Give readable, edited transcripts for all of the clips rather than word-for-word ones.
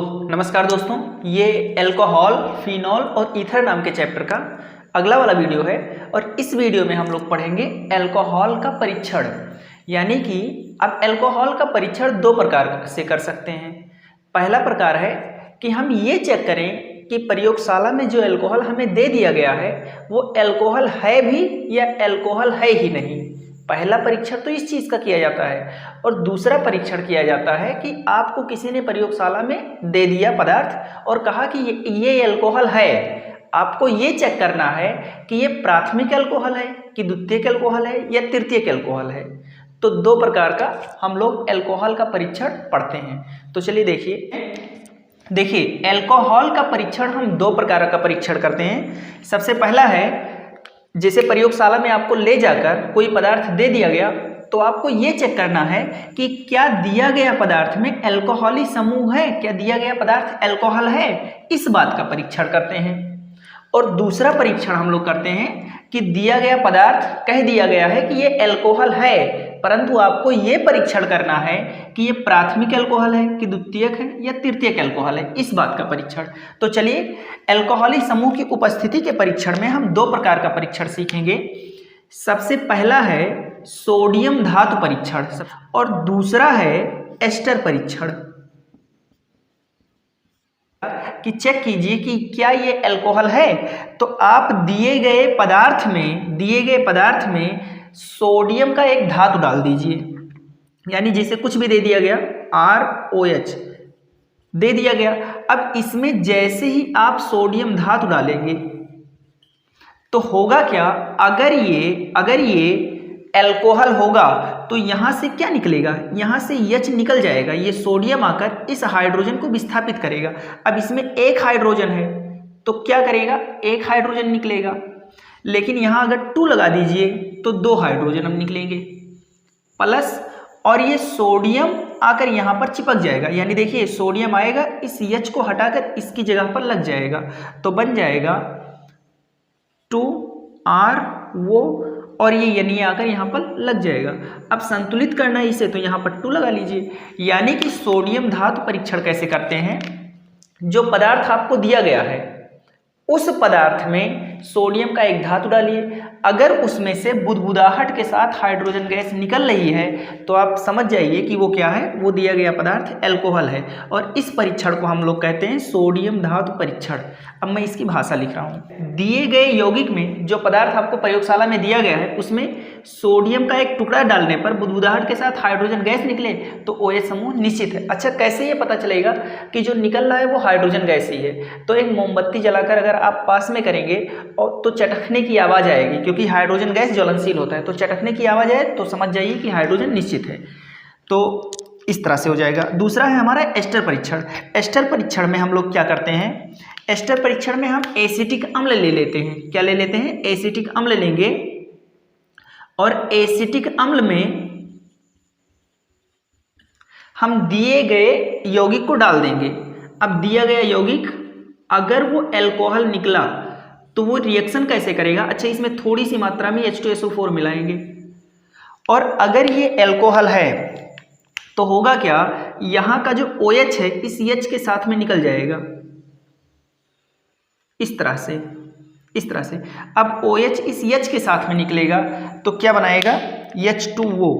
नमस्कार दोस्तों, ये अल्कोहल, फिनॉल और ईथर नाम के चैप्टर का अगला वाला वीडियो है। और इस वीडियो में हम लोग पढ़ेंगे अल्कोहल का परीक्षण। यानी कि अब अल्कोहल का परीक्षण दो प्रकार से कर सकते हैं। पहला प्रकार है कि हम ये चेक करें कि प्रयोगशाला में जो अल्कोहल हमें दे दिया गया है वो अल्कोहल है भी या अल्कोहल है ही नहीं। पहला परीक्षण तो इस चीज़ का किया जाता है। और दूसरा परीक्षण किया जाता है कि आपको किसी ने प्रयोगशाला में दे दिया पदार्थ और कहा कि ये अल्कोहल है। आपको ये चेक करना है कि ये प्राथमिक अल्कोहल है कि द्वितीयक अल्कोहल है या तृतीयक अल्कोहल है। तो दो प्रकार का हम लोग अल्कोहल का परीक्षण पढ़ते हैं। तो चलिए देखिए अल्कोहल का परीक्षण हम दो प्रकार का परीक्षण करते हैं। सबसे पहला है, जैसे प्रयोगशाला में आपको ले जाकर कोई पदार्थ दे दिया गया तो आपको ये चेक करना है कि क्या दिया गया पदार्थ में अल्कोहली समूह है, क्या दिया गया पदार्थ अल्कोहल है, इस बात का परीक्षण करते हैं। और दूसरा परीक्षण हम लोग करते हैं कि दिया गया पदार्थ कह दिया गया है कि ये अल्कोहल है, परंतु आपको ये परीक्षण करना है कि ये प्राथमिक अल्कोहल है कि द्वितीयक है या तृतीयक अल्कोहल है, इस बात का परीक्षण। तो चलिए अल्कोहली समूह की उपस्थिति के परीक्षण में हम दो प्रकार का परीक्षण सीखेंगे। सबसे पहला है सोडियम धातु परीक्षण और दूसरा है एस्टर परीक्षण। कि चेक कीजिए कि क्या ये अल्कोहल है। तो आप दिए गए पदार्थ में सोडियम का एक धातु डाल दीजिए। यानी जैसे कुछ भी दे दिया गया, ROH दे दिया गया। अब इसमें जैसे ही आप सोडियम धातु डालेंगे तो होगा क्या, अगर ये अल्कोहल होगा तो यहाँ से क्या निकलेगा, यहाँ से H निकल जाएगा। ये सोडियम आकर इस हाइड्रोजन को विस्थापित करेगा। अब इसमें एक हाइड्रोजन है तो क्या करेगा, एक हाइड्रोजन निकलेगा। लेकिन यहाँ अगर 2 लगा दीजिए तो 2 हाइड्रोजन हम निकलेंगे प्लस, और ये सोडियम आकर यहाँ पर चिपक जाएगा। यानी देखिए सोडियम आएगा, इस H को हटाकर इसकी जगह पर लग जाएगा तो बन जाएगा 2RO, और ये यानी आकर यहाँ पर लग जाएगा। अब संतुलित करना है इसे तो यहाँ पर 2 लगा लीजिए। यानी कि सोडियम धातु परीक्षण कैसे करते हैं, जो पदार्थ आपको दिया गया है उस पदार्थ में सोडियम का एक धातु डालिए। अगर उसमें से बुदबुदाहट के साथ हाइड्रोजन गैस निकल रही है तो आप समझ जाइए कि वो क्या है, वो दिया गया पदार्थ अल्कोहल है। और इस परीक्षण को हम लोग कहते हैं सोडियम धातु परीक्षण। अब मैं इसकी भाषा लिख रहा हूँ। दिए गए यौगिक में जो पदार्थ आपको प्रयोगशाला में दिया गया है उसमें सोडियम का एक टुकड़ा डालने पर बुदबुदाहट के साथ हाइड्रोजन गैस निकले तो OH समूह निश्चित है। अच्छा, कैसे ये पता चलेगा कि जो निकल रहा है वो हाइड्रोजन गैस ही है? तो एक मोमबत्ती जलाकर अगर आप पास में करेंगे और तो चटकने की आवाज़ आएगी, क्योंकि हाइड्रोजन गैस ज्वलनशील होता है। तो चटकने की आवाज़ आए तो समझ जाइए कि हाइड्रोजन निश्चित है। तो इस तरह से हो जाएगा। दूसरा है हमारा एस्टर परीक्षण। एस्टर परीक्षण में हम लोग क्या करते हैं, एस्टर परीक्षण में हम एसिटिक अम्ल ले लेते हैं। क्या ले लेते हैं, एसिटिक अम्ल लेंगे और एसिटिक अम्ल में हम दिए गए यौगिक को डाल देंगे। अब दिया गया यौगिक अगर वो अल्कोहल निकला तो वो रिएक्शन कैसे करेगा। अच्छा, इसमें थोड़ी सी मात्रा में H2SO4 मिलाएंगे और अगर ये अल्कोहल है तो होगा क्या, यहाँ का जो OH है इस H के साथ में निकल जाएगा इस तरह से। अब OH इस H के साथ में निकलेगा तो क्या बनाएगा, H2O,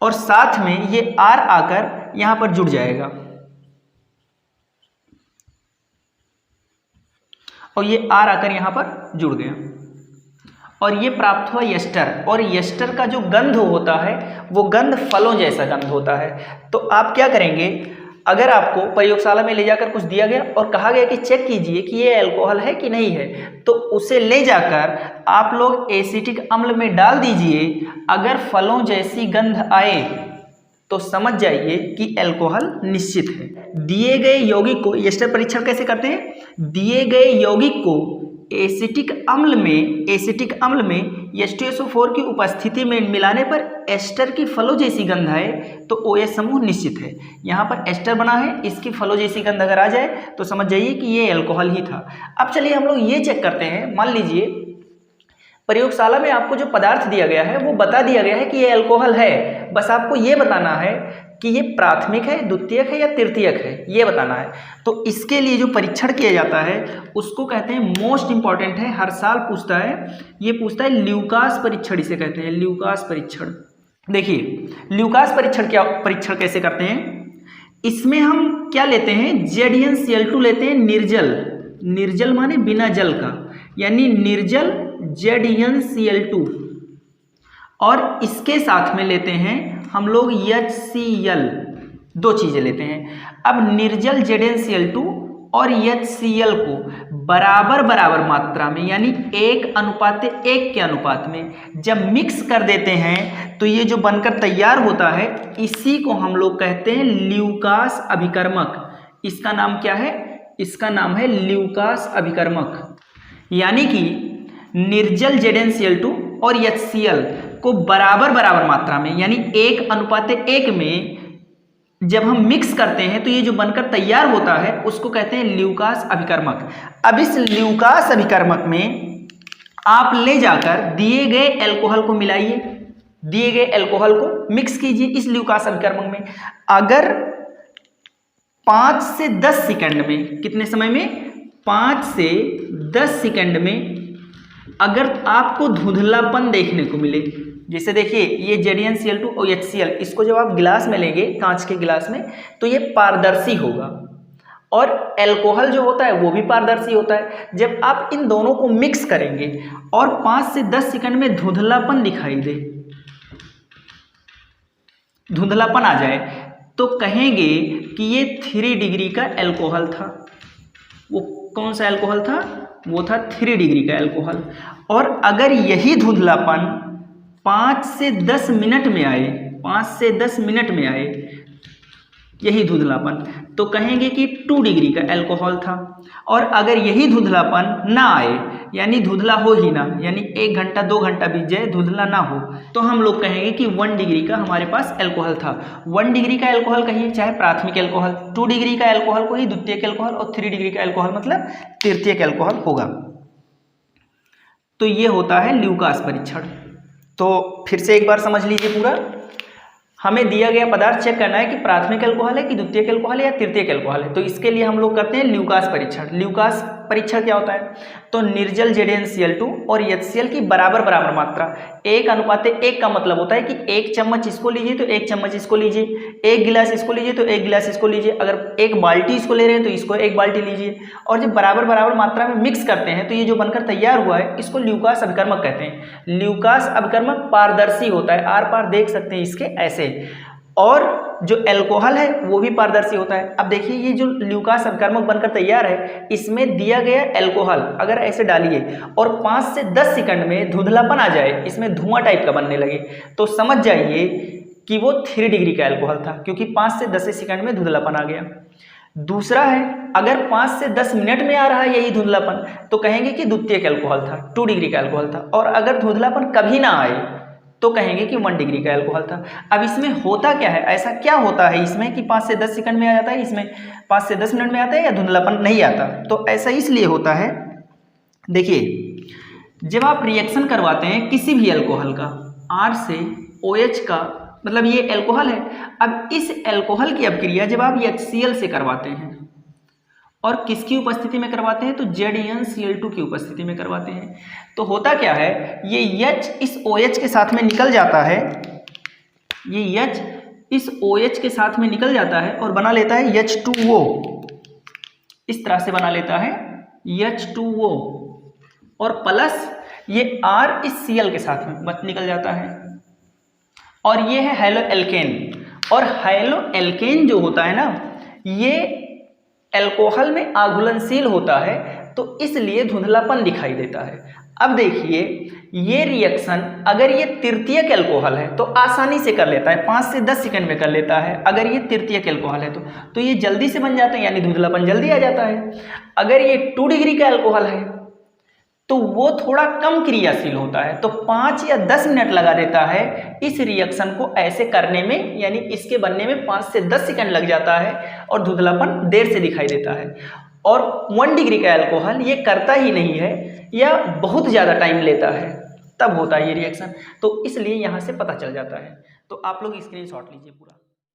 और साथ में ये R आकर यहाँ पर जुड़ जाएगा और ये R आकर यहाँ पर जुड़ गया और ये प्राप्त हुआ एस्टर। और एस्टर का जो गंध होता है वो गंध फलों जैसा गंध होता है। तो आप क्या करेंगे, अगर आपको प्रयोगशाला में ले जाकर कुछ दिया गया और कहा गया कि चेक कीजिए कि ये अल्कोहल है कि नहीं है, तो उसे ले जाकर आप लोग एसिटिक अम्ल में डाल दीजिए। अगर फलों जैसी गंध आए तो समझ जाइए कि अल्कोहल निश्चित है। दिए गए यौगिक को, एस्टर परीक्षण कैसे करते हैं, दिए गए यौगिक को एसिटिक अम्ल में H2SO4 की उपस्थिति में मिलाने पर एस्टर की फलों जैसी गंध आए तो OH समूह निश्चित है। यहाँ पर एस्टर बना है, इसकी फलों जैसी गंध अगर आ जाए तो समझ जाइए कि ये अल्कोहल ही था। अब चलिए हम लोग ये चेक करते हैं। मान लीजिए प्रयोगशाला में आपको जो पदार्थ दिया गया है वो बता दिया गया है कि ये अल्कोहल है। बस आपको ये बताना है कि ये प्राथमिक है, द्वितीयक है या तृतीयक है, ये बताना है। तो इसके लिए जो परीक्षण किया जाता है उसको कहते हैं, मोस्ट इंपॉर्टेंट है, हर साल पूछता है, ये पूछता है ल्यूकास परीक्षण, इसे कहते हैं ल्यूकास परीक्षण। देखिए ल्यूकास परीक्षण कैसे करते हैं, इसमें हम क्या लेते हैं, ZnCl2 लेते हैं, निर्जल माने बिना जल का, यानी निर्जल ZnCl2, और इसके साथ में लेते हैं हम लोग HCl, दो चीज़ें लेते हैं। अब निर्जल ZnCl2 और HCl को बराबर मात्रा में, यानी 1:1 के अनुपात में जब मिक्स कर देते हैं तो ये जो बनकर तैयार होता है, इसी को हम लोग कहते हैं ल्यूकास अभिकर्मक। इसका नाम क्या है, इसका नाम है ल्यूकास अभिकर्मक। यानी कि निर्जल ZnCl2 और HCl को बराबर मात्रा में, यानी 1:1 में जब हम मिक्स करते हैं तो ये जो बनकर तैयार होता है उसको कहते हैं ल्यूकास अभिकर्मक। अब इस ल्यूकास अभिकर्मक में आप ले जाकर दिए गए अल्कोहल को मिलाइए, दिए गए अल्कोहल को मिक्स कीजिए इस ल्यूकास अभिकर्मक में। अगर 5 से 10 सेकंड में, कितने समय में, 5 से 10 सेकंड में अगर आपको धुंधलापन देखने को मिले, जैसे देखिए ये ZnCl2 और HCl, इसको जब आप गिलास में लेंगे, कांच के गिलास में, तो ये पारदर्शी होगा, और अल्कोहल जो होता है वो भी पारदर्शी होता है। जब आप इन दोनों को मिक्स करेंगे और 5 से 10 सेकंड में धुंधलापन दिखाई दे, धुंधलापन आ जाए, तो कहेंगे कि ये 3 डिग्री का अल्कोहल था। वो कौन सा अल्कोहल था, वो था 3 डिग्री का अल्कोहल। और अगर यही धुंधलापन 5 से 10 मिनट में आए, 5 से 10 मिनट में आए यही धुंधलापन, तो कहेंगे कि 2 डिग्री का अल्कोहल था। और अगर यही धुंधलापन ना आए, यानी धुंधला हो ही ना, यानी 1 घंटा 2 घंटा बीत जाए, धुंधला ना हो, तो हम लोग कहेंगे कि 1 डिग्री का हमारे पास अल्कोहल था। 1 डिग्री का अल्कोहल कहिए चाहे प्राथमिक अल्कोहल, 2 डिग्री का अल्कोहल को ही द्वितीयक अल्कोहल, और 3 डिग्री का अल्कोहल मतलब तृतीयक अल्कोहल होगा। तो ये होता है ल्यूकास परीक्षण। तो फिर से एक बार समझ लीजिए पूरा। हमें दिया गया पदार्थ चेक करना है कि प्राथमिक अल्कोहल है कि द्वितीयक अल्कोहल है या तृतीयक अल्कोहल है। तो इसके लिए हम लोग करते हैं ल्यूकास परीक्षण। ल्यूकास परीक्षण क्या होता है, तो निर्जल ZnCl2 और HCl की बराबर मात्रा, 1:1 का मतलब होता है कि 1 चम्मच इसको लीजिए तो 1 चम्मच इसको लीजिए, 1 गिलास इसको लीजिए तो 1 गिलास इसको लीजिए, अगर 1 बाल्टी इसको ले रहे हैं तो इसको 1 बाल्टी लीजिए। और जब बराबर मात्रा में मिक्स करते हैं तो ये जो बनकर तैयार हुआ है इसको ल्यूकास अभिकर्मक कहते हैं। ल्यूकास अभिकर्मक पारदर्शी होता है, आर पार देख सकते हैं इसके ऐसे, और जो अल्कोहल है वो भी पारदर्शी होता है। अब देखिए ये जो ल्यूकास अभिकर्मक बनकर तैयार है, इसमें दिया गया अल्कोहल अगर ऐसे डालिए और 5 से 10 सेकंड में धुंधलापन आ जाए, इसमें धुआं टाइप का बनने लगे, तो समझ जाइए कि वो 3 डिग्री का अल्कोहल था, क्योंकि 5 से 10 सेकंड में धुंधलापन आ गया। दूसरा है, अगर 5 से 10 मिनट में आ रहा है यही धुंधलापन, तो कहेंगे कि द्वितीयक अल्कोहल था, 2 डिग्री का अल्कोहल था। और अगर धुंधलापन कभी ना आए तो कहेंगे कि 1 डिग्री का अल्कोहल था। अब इसमें होता क्या है, ऐसा क्या होता है इसमें कि 5 से 10 सेकंड में आ जाता है, इसमें 5 से 10 मिनट में आता है या धुंधलापन नहीं आता? तो ऐसा इसलिए होता है, देखिए जब आप रिएक्शन करवाते हैं किसी भी अल्कोहल का, R से OH का, मतलब ये अल्कोहल है। अब इस अल्कोहल की अपक्रिया जब आप HCl से करवाते हैं, और किसकी उपस्थिति में करवाते हैं, तो ZnCl2 की उपस्थिति में करवाते हैं, तो होता क्या है, ये H इस OH के साथ में निकल जाता है, ये H इस OH के साथ में निकल जाता है और बना लेता है H2O। इस तरह से बना लेता है H2O, और प्लस ये R इस Cl के साथ में निकल जाता है, और ये है हेलो एल्केन। और हेलो एल्केन जो होता है ना, ये अल्कोहल में आघुलनशील होता है, तो इसलिए धुंधलापन दिखाई देता है। अब देखिए ये रिएक्शन अगर ये तृतीयक अल्कोहल है तो आसानी से कर लेता है, 5 से 10 सेकंड में कर लेता है। अगर ये तृतीयक अल्कोहल है तो ये जल्दी से बन जाता है, यानी धुंधलापन जल्दी आ जाता है। अगर ये 2 डिग्री का अल्कोहल है तो वो थोड़ा कम क्रियाशील होता है, तो 5 या 10 मिनट लगा देता है इस रिएक्शन को ऐसे करने में, यानी इसके बनने में 5 से 10 सेकंड लग जाता है, और धुंधलापन देर से दिखाई देता है। और 1 डिग्री का अल्कोहल ये करता ही नहीं है या बहुत ज़्यादा टाइम लेता है, तब होता है ये रिएक्शन। तो इसलिए यहाँ से पता चल जाता है। तो आप लोग स्क्रीनशॉट लीजिए पूरा।